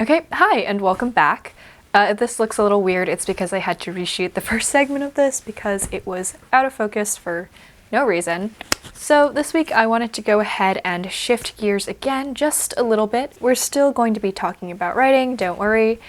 Okay, hi and welcome back. If this looks a little weird, it's because I had to reshoot the first segment of this because it was out of focus for no reason. So this week I wanted to go ahead and shift gears again just a little bit. We're still going to be talking about writing, don't worry.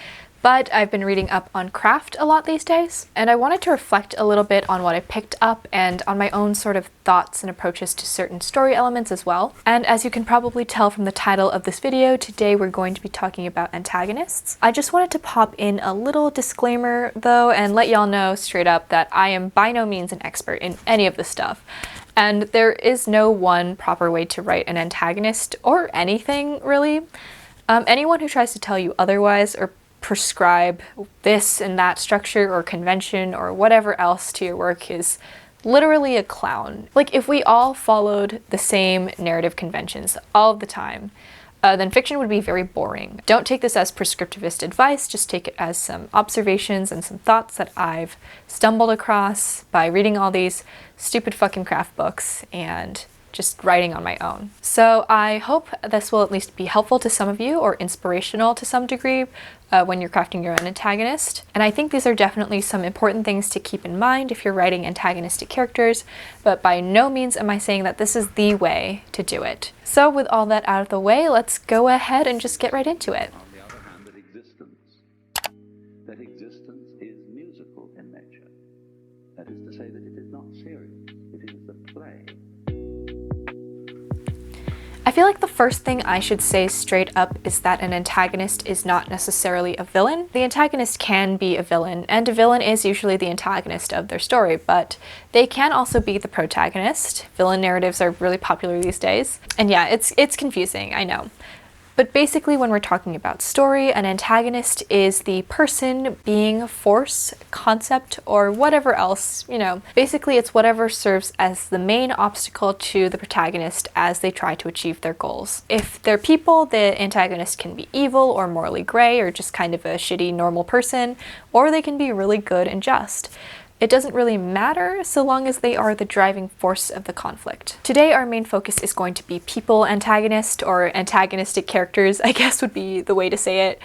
But I've been reading up on craft a lot these days, and I wanted to reflect a little bit on what I picked up and on my own sort of thoughts and approaches to certain story elements as well. And as you can probably tell from the title of this video, today we're going to be talking about antagonists. I just wanted to pop in a little disclaimer though and let y'all know straight up that I am by no means an expert in any of this stuff. And there is no one proper way to write an antagonist or anything really. Anyone who tries to tell you otherwise or prescribe this and that structure or convention or whatever else to your work is literally a clown. Like, if we all followed the same narrative conventions all of the time, then fiction would be very boring. Don't take this as prescriptivist advice, just take it as some observations and some thoughts that I've stumbled across by reading all these stupid fucking craft books and just writing on my own. So I hope this will at least be helpful to some of you or inspirational to some degree when you're crafting your own antagonist. And I think these are definitely some important things to keep in mind if you're writing antagonistic characters, but by no means am I saying that this is the way to do it. So with all that out of the way, let's go ahead and just get right into it. On the other hand, that existence is musical in nature. That is to say that it is not serious, it is the play. I feel like the first thing I should say straight up is that an antagonist is not necessarily a villain. The antagonist can be a villain, and a villain is usually the antagonist of their story, but they can also be the protagonist. Villain narratives are really popular these days. And yeah, it's confusing, I know. But basically, when we're talking about story, an antagonist is the person, being, force, concept, or whatever else, you know. Basically, it's whatever serves as the main obstacle to the protagonist as they try to achieve their goals. If they're people, the antagonist can be evil or morally gray or just kind of a shitty normal person, or they can be really good and just. It doesn't really matter so long as they are the driving force of the conflict. Today our main focus is going to be people antagonist, or antagonistic characters, I guess would be the way to say it.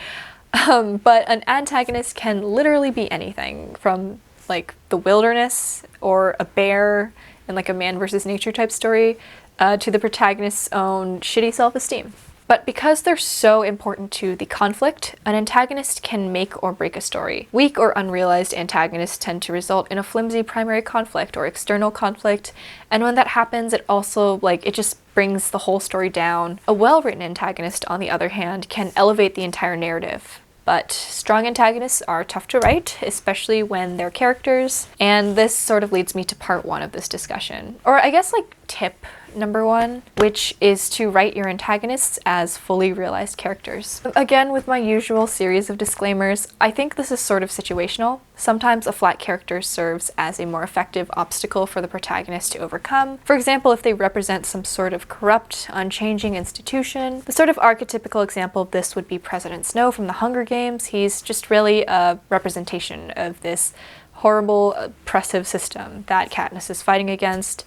But an antagonist can literally be anything from like the wilderness or a bear in like a man versus nature type story to the protagonist's own shitty self-esteem. But because they're so important to the conflict, an antagonist can make or break a story. Weak or unrealized antagonists tend to result in a flimsy primary conflict or external conflict, and when that happens, it also, it just brings the whole story down. A well-written antagonist, on the other hand, can elevate the entire narrative. But strong antagonists are tough to write, especially when they're characters, and this sort of leads me to part one of this discussion. Or I guess tip number one, which is to write your antagonists as fully realized characters. Again, with my usual series of disclaimers, I think this is sort of situational. Sometimes a flat character serves as a more effective obstacle for the protagonist to overcome. For example, if they represent some sort of corrupt, unchanging institution. The sort of archetypical example of this would be President Snow from the Hunger Games. He's just really a representation of this horrible, oppressive system that Katniss is fighting against.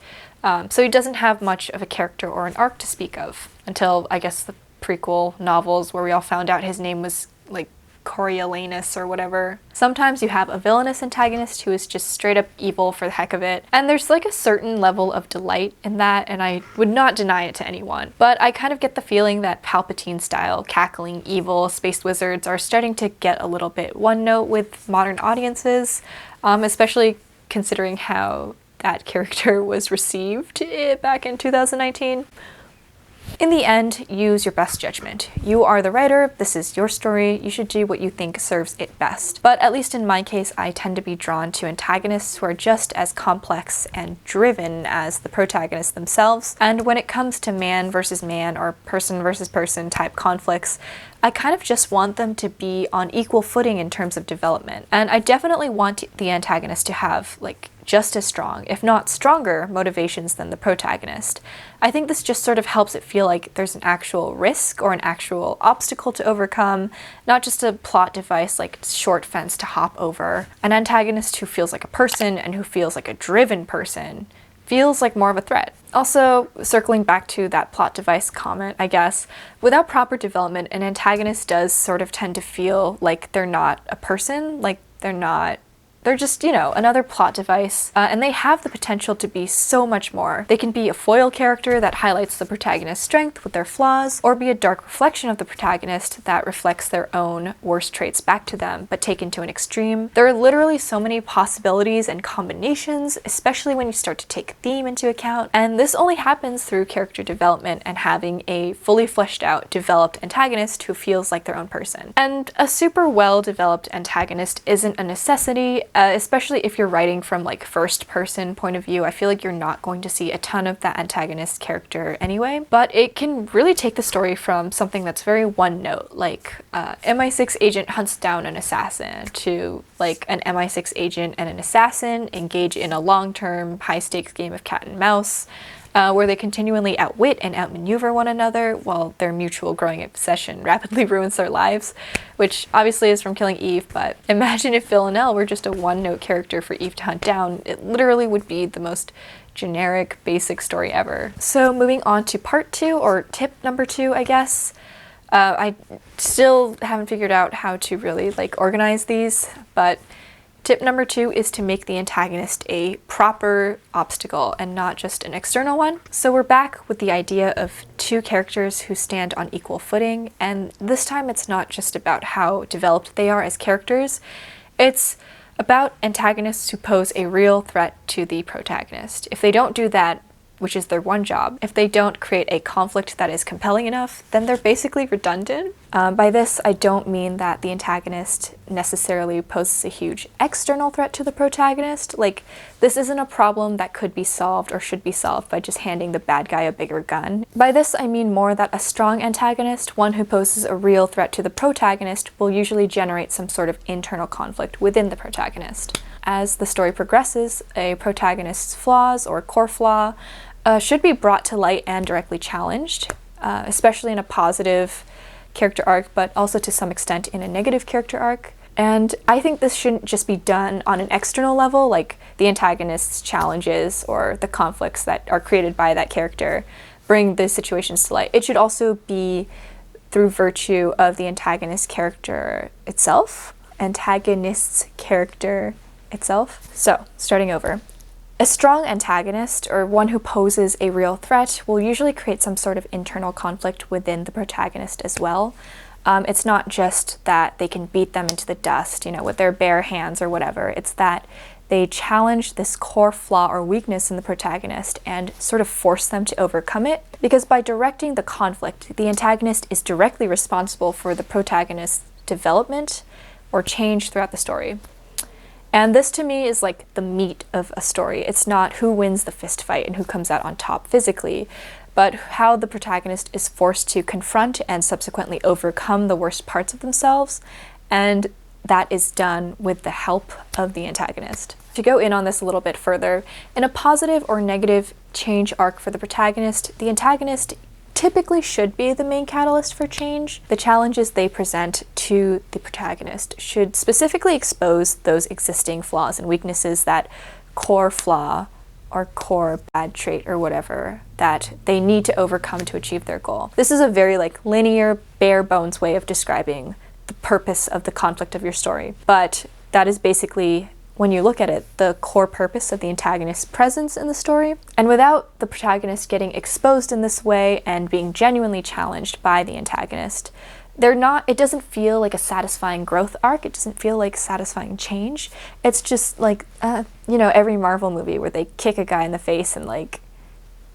So he doesn't have much of a character or an arc to speak of until, I guess, the prequel novels where we all found out his name was Coriolanus or whatever. Sometimes you have a villainous antagonist who is just straight up evil for the heck of it, and there's a certain level of delight in that, and I would not deny it to anyone. But I kind of get the feeling that Palpatine-style cackling evil space wizards are starting to get a little bit one note with modern audiences, especially considering how that character was received back in 2019. In the end, use your best judgment. You are the writer, this is your story, you should do what you think serves it best. But at least in my case, I tend to be drawn to antagonists who are just as complex and driven as the protagonists themselves. And when it comes to man versus man or person versus person type conflicts, I kind of just want them to be on equal footing in terms of development. And I definitely want the antagonist to have just as strong, if not stronger, motivations than the protagonist. I think this just sort of helps it feel like there's an actual risk or an actual obstacle to overcome, not just a plot device short fence to hop over. An antagonist who feels like a person and who feels like a driven person feels like more of a threat. Also, circling back to that plot device comment, I guess, without proper development, an antagonist does sort of tend to feel like they're not a person, like they're just, another plot device, and they have the potential to be so much more. They can be a foil character that highlights the protagonist's strength with their flaws, or be a dark reflection of the protagonist that reflects their own worst traits back to them, but taken to an extreme. There are literally so many possibilities and combinations, especially when you start to take theme into account, and this only happens through character development and having a fully fleshed out, developed antagonist who feels like their own person. And a super well-developed antagonist isn't a necessity, especially if you're writing from like first person point of view. I feel like you're not going to see a ton of that antagonist character anyway, but it can really take the story from something that's very one note, like MI6 agent hunts down an assassin, to like an MI6 agent and an assassin engage in a long-term high stakes game of cat and mouse, where they continually outwit and outmaneuver one another while their mutual growing obsession rapidly ruins their lives, which obviously is from Killing Eve, but imagine if Villanelle were just a one-note character for Eve to hunt down. It literally would be the most generic, basic story ever. So moving on to part 2, or tip number 2, I guess. I still haven't figured out how to really like organize these, but tip number 2 is to make the antagonist a proper obstacle and not just an external one. So we're back with the idea of two characters who stand on equal footing, and this time it's not just about how developed they are as characters, it's about antagonists who pose a real threat to the protagonist. If they don't do that, which is their one job, if they don't create a conflict that is compelling enough, then they're basically redundant. By this, I don't mean that the antagonist necessarily poses a huge external threat to the protagonist. Like, this isn't a problem that could be solved or should be solved by just handing the bad guy a bigger gun. By this, I mean more that a strong antagonist, one who poses a real threat to the protagonist, will usually generate some sort of internal conflict within the protagonist. As the story progresses, a protagonist's flaws or core flaw should be brought to light and directly challenged, especially in a positive character arc, but also to some extent in a negative character arc. And I think this shouldn't just be done on an external level, like the antagonist's challenges or the conflicts that are created by that character bring the situations to light. It should also be through virtue of the antagonist's character itself, antagonist's character itself. So, starting over. A strong antagonist, or one who poses a real threat, will usually create some sort of internal conflict within the protagonist as well. It's not just that they can beat them into the dust, with their bare hands or whatever. It's that they challenge this core flaw or weakness in the protagonist and sort of force them to overcome it. Because by directing the conflict, the antagonist is directly responsible for the protagonist's development or change throughout the story. And this to me is like the meat of a story. It's not who wins the fist fight and who comes out on top physically, but how the protagonist is forced to confront and subsequently overcome the worst parts of themselves, and that is done with the help of the antagonist. To go in on this a little bit further, in a positive or negative change arc for the protagonist, the antagonist typically should be the main catalyst for change. The challenges they present to the protagonist should specifically expose those existing flaws and weaknesses, that core flaw or core bad trait or whatever that they need to overcome to achieve their goal. This is a very linear, bare bones way of describing the purpose of the conflict of your story. But that is basically, when you look at it, the core purpose of the antagonist's presence in the story. And without the protagonist getting exposed in this way and being genuinely challenged by the antagonist, it doesn't feel like a satisfying growth arc. It doesn't feel like satisfying change. It's just like, every Marvel movie where they kick a guy in the face and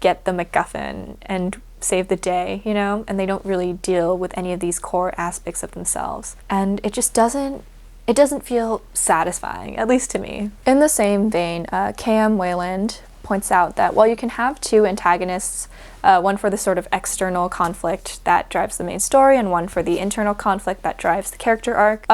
get the MacGuffin and save the day, and they don't really deal with any of these core aspects of themselves. And it just doesn't feel satisfying, at least to me. In the same vein, K.M. Weiland points out that while you can have two antagonists, one for the sort of external conflict that drives the main story and one for the internal conflict that drives the character arc,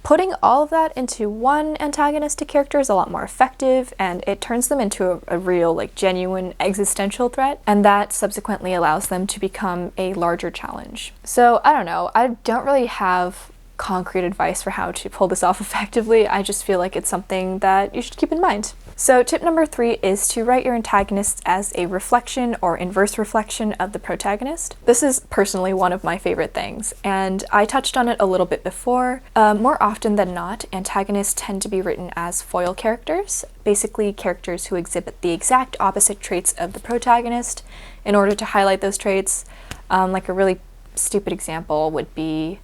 putting all of that into one antagonistic character is a lot more effective, and it turns them into a real, genuine existential threat, and that subsequently allows them to become a larger challenge. So, I don't know, I don't really have concrete advice for how to pull this off effectively. I just feel like it's something that you should keep in mind. So tip number 3 is to write your antagonists as a reflection or inverse reflection of the protagonist. This is personally one of my favorite things, and I touched on it a little bit before. More often than not, antagonists tend to be written as foil characters, basically characters who exhibit the exact opposite traits of the protagonist in order to highlight those traits. Like a really stupid example would be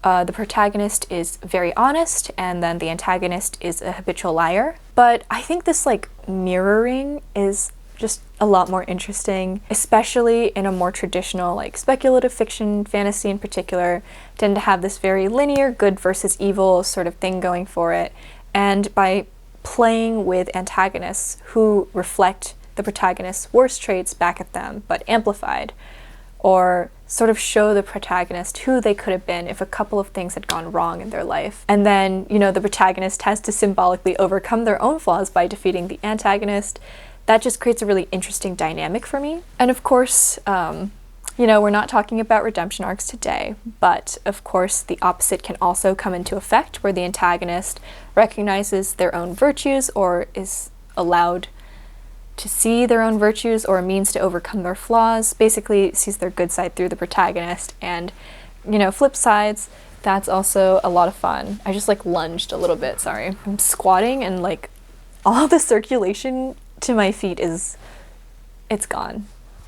the protagonist is very honest, and then the antagonist is a habitual liar. But I think this like mirroring is just a lot more interesting, especially in a more traditional like speculative fiction, fantasy in particular, tend to have this very linear good versus evil sort of thing going for it. And by playing with antagonists who reflect the protagonist's worst traits back at them, but amplified, or sort of show the protagonist who they could have been if a couple of things had gone wrong in their life. And then, you know, the protagonist has to symbolically overcome their own flaws by defeating the antagonist. That just creates a really interesting dynamic for me. And of course, you know, we're not talking about redemption arcs today, but of course the opposite can also come into effect, where the antagonist recognizes their own virtues or is allowed to see their own virtues or a means to overcome their flaws, basically sees their good side through the protagonist. And, you know, flip sides, that's also a lot of fun. I just like lunged a little bit, sorry. I'm squatting and like all the circulation to my feet it's gone.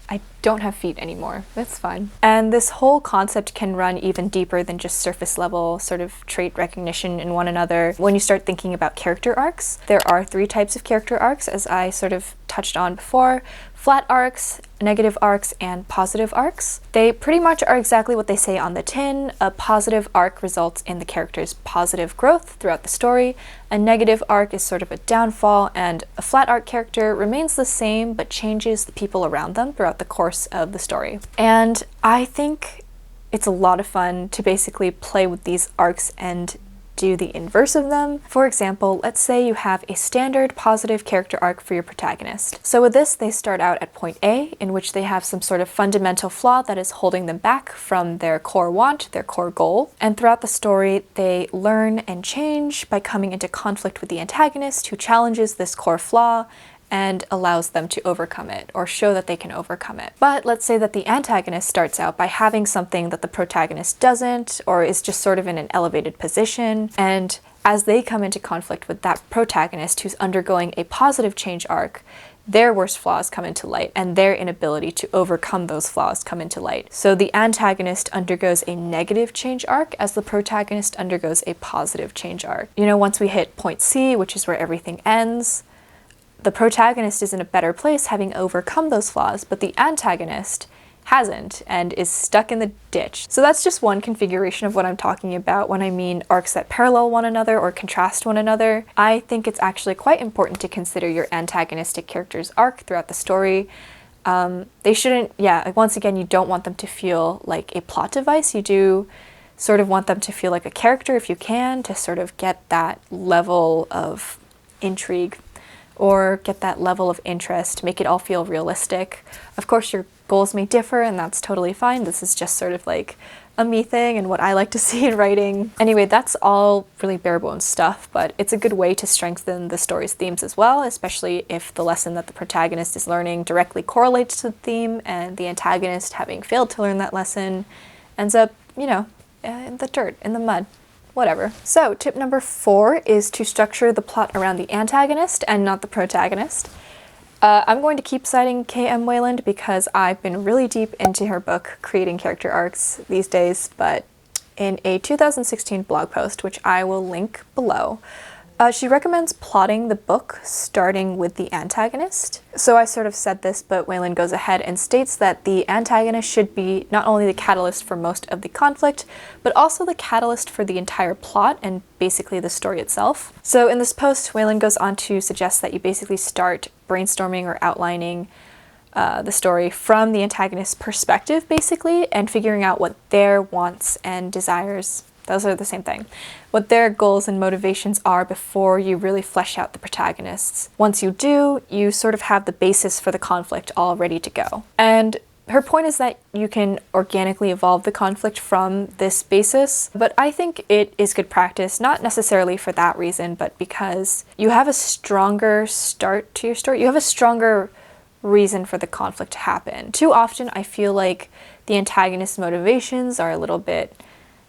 I don't have feet anymore. That's fine. And this whole concept can run even deeper than just surface level sort of trait recognition in one another. When you start thinking about character arcs, there are 3 types of character arcs, as I sort of touched on before: flat arcs, negative arcs, and positive arcs. They pretty much are exactly what they say on the tin. A positive arc results in the character's positive growth throughout the story. A negative arc is sort of a downfall, and a flat arc character remains the same but changes the people around them throughout the course of the story. And I think it's a lot of fun to basically play with these arcs and do the inverse of them. For example, let's say you have a standard positive character arc for your protagonist. So with this, they start out at point A, in which they have some sort of fundamental flaw that is holding them back from their core want, their core goal. And throughout the story, they learn and change by coming into conflict with the antagonist, who challenges this core flaw and allows them to overcome it, or show that they can overcome it. But let's say that the antagonist starts out by having something that the protagonist doesn't, or is just sort of in an elevated position, and as they come into conflict with that protagonist who's undergoing a positive change arc, their worst flaws come into light, and their inability to overcome those flaws come into light. So the antagonist undergoes a negative change arc as the protagonist undergoes a positive change arc. You know, once we hit point C, which is where everything ends, the protagonist is in a better place having overcome those flaws, but the antagonist hasn't and is stuck in the ditch. So that's just one configuration of what I'm talking about when I mean arcs that parallel one another or contrast one another. I think it's actually quite important to consider your antagonistic character's arc throughout the story. They shouldn't, once again, you don't want them to feel like a plot device. You do sort of want them to feel like a character if you can, to sort of get that level of intrigue or get that level of interest, make it all feel realistic. Of course, your goals may differ, and that's totally fine. This is just sort of like a me thing and what I like to see in writing. Anyway, that's all really bare bones stuff, but it's a good way to strengthen the story's themes as well, especially if the lesson that the protagonist is learning directly correlates to the theme, and the antagonist, having failed to learn that lesson, ends up, you know, in the dirt, in the mud. Whatever. So tip number 4 is to structure the plot around the antagonist and not the protagonist. I'm going to keep citing K.M. Weiland because I've been really deep into her book, Creating Character Arcs, these days, but in a 2016 blog post, which I will link below, she recommends plotting the book starting with the antagonist. So I sort of said this, but Weiland goes ahead and states that the antagonist should be not only the catalyst for most of the conflict, but also the catalyst for the entire plot and basically the story itself. So in this post, Weiland goes on to suggest that you basically start brainstorming or outlining the story from the antagonist's perspective, basically, and figuring out what their wants and desires, those are the same thing, what their goals and motivations are before you really flesh out the protagonists. Once you do, you sort of have the basis for the conflict all ready to go. And Her point is that you can organically evolve the conflict from this basis, but I think it is good practice, not necessarily for that reason, but because you have a stronger start to your story. You have a stronger reason for the conflict to happen. Too often, I feel like the antagonist's motivations are a little bit,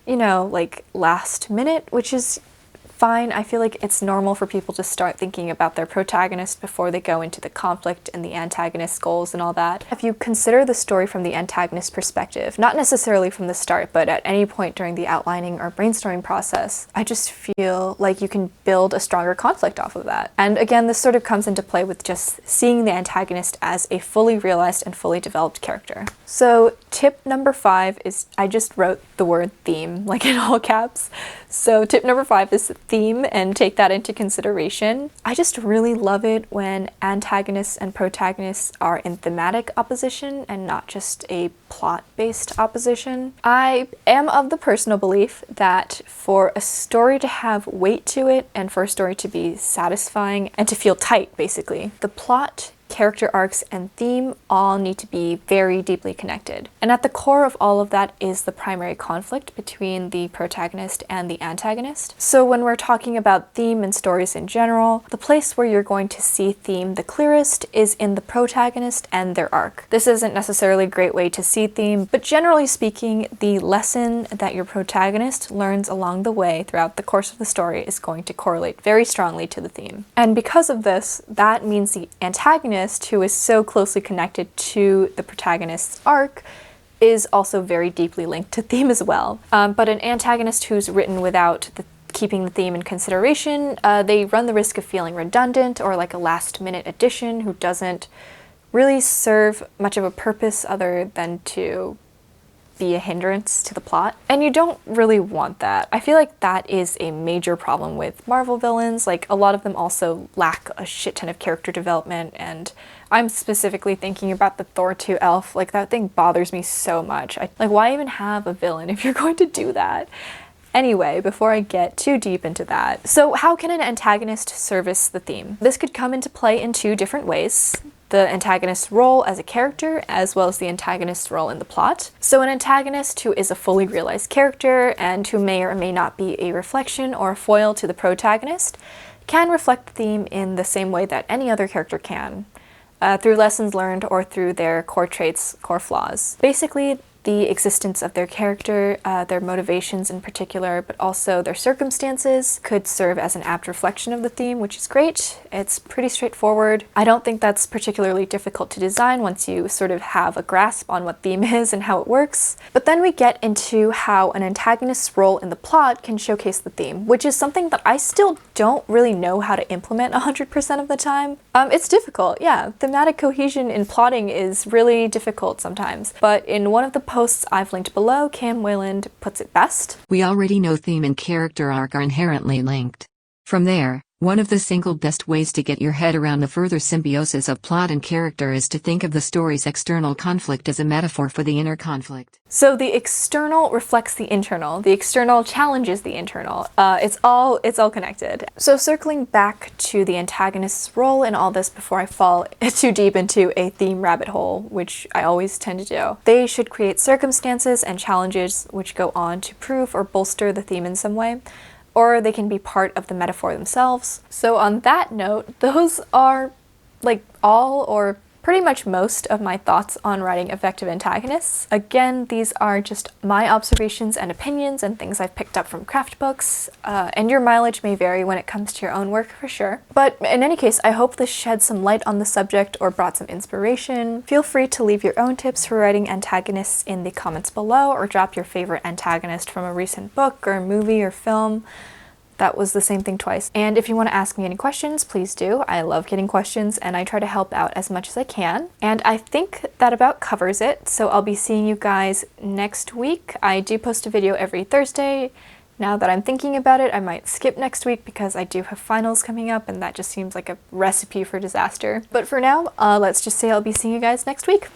you know, like last minute, which is fine. I feel like it's normal for people to start thinking about their protagonist before they go into the conflict and the antagonist's goals and all that. If you consider the story from the antagonist perspective, not necessarily from the start, but at any point during the outlining or brainstorming process, I just feel like you can build a stronger conflict off of that. And again, this sort of comes into play with just seeing the antagonist as a fully realized and fully developed character. So tip number 5 is, I just wrote the word theme, like in all caps. So tip number 5 is theme, and take that into consideration. I just really love it when antagonists and protagonists are in thematic opposition and not just a plot-based opposition. I am of the personal belief that for a story to have weight to it and for a story to be satisfying and to feel tight, basically, the plot, character arcs, and theme all need to be very deeply connected. And at the core of all of that is the primary conflict between the protagonist and the antagonist. So when we're talking about theme and stories in general, the place where you're going to see theme the clearest is in the protagonist and their arc. This isn't necessarily a great way to see theme, but generally speaking, the lesson that your protagonist learns along the way throughout the course of the story is going to correlate very strongly to the theme. And because of this, that means the antagonist, who is so closely connected to the protagonist's arc, is also very deeply linked to theme as well. But an antagonist who's written without keeping the theme in consideration, they run the risk of feeling redundant or like a last-minute addition who doesn't really serve much of a purpose other than to be a hindrance to the plot. And you don't really want that. I feel like that is a major problem with Marvel villains. Like, a lot of them also lack a shit ton of character development, and I'm specifically thinking about the Thor 2 elf. Like, that thing bothers me so much. Like, why even have a villain if you're going to do that? Anyway, before I get too deep into that, so how can an antagonist service the theme? This could come into play in 2 different ways. The antagonist's role as a character, as well as the antagonist's role in the plot. So an antagonist who is a fully realized character and who may or may not be a reflection or a foil to the protagonist can reflect the theme in the same way that any other character can, through lessons learned or through their core traits, core flaws. Basically, the existence of their character, their motivations in particular, but also their circumstances could serve as an apt reflection of the theme, which is great. It's pretty straightforward. I don't think that's particularly difficult to design once you sort of have a grasp on what theme is and how it works. But then we get into how an antagonist's role in the plot can showcase the theme, which is something that I still don't really know how to implement 100% of the time. It's difficult, yeah. Thematic cohesion in plotting is really difficult sometimes, but in one of the posts I've linked below, Weiland puts it best. We already know theme and character arc are inherently linked. From there, one of the single best ways to get your head around the further symbiosis of plot and character is to think of the story's external conflict as a metaphor for the inner conflict. So the external reflects the internal, the external challenges the internal. It's all connected. So circling back to the antagonist's role in all this before I fall too deep into a theme rabbit hole, which I always tend to do, they should create circumstances and challenges which go on to prove or bolster the theme in some way, or they can be part of the metaphor themselves. So on that note, those are like all or pretty much most of my thoughts on writing effective antagonists. Again, these are just my observations and opinions and things I've picked up from craft books, and your mileage may vary when it comes to your own work for sure. But in any case, I hope this shed some light on the subject or brought some inspiration. Feel free to leave your own tips for writing antagonists in the comments below, or drop your favorite antagonist from a recent book or movie or film. That was the same thing twice. And if you want to ask me any questions, please do. I love getting questions and I try to help out as much as I can. And I think that about covers it. So I'll be seeing you guys next week. I do post a video every Thursday. Now that I'm thinking about it, I might skip next week because I do have finals coming up and that just seems like a recipe for disaster. But for now, let's just say I'll be seeing you guys next week.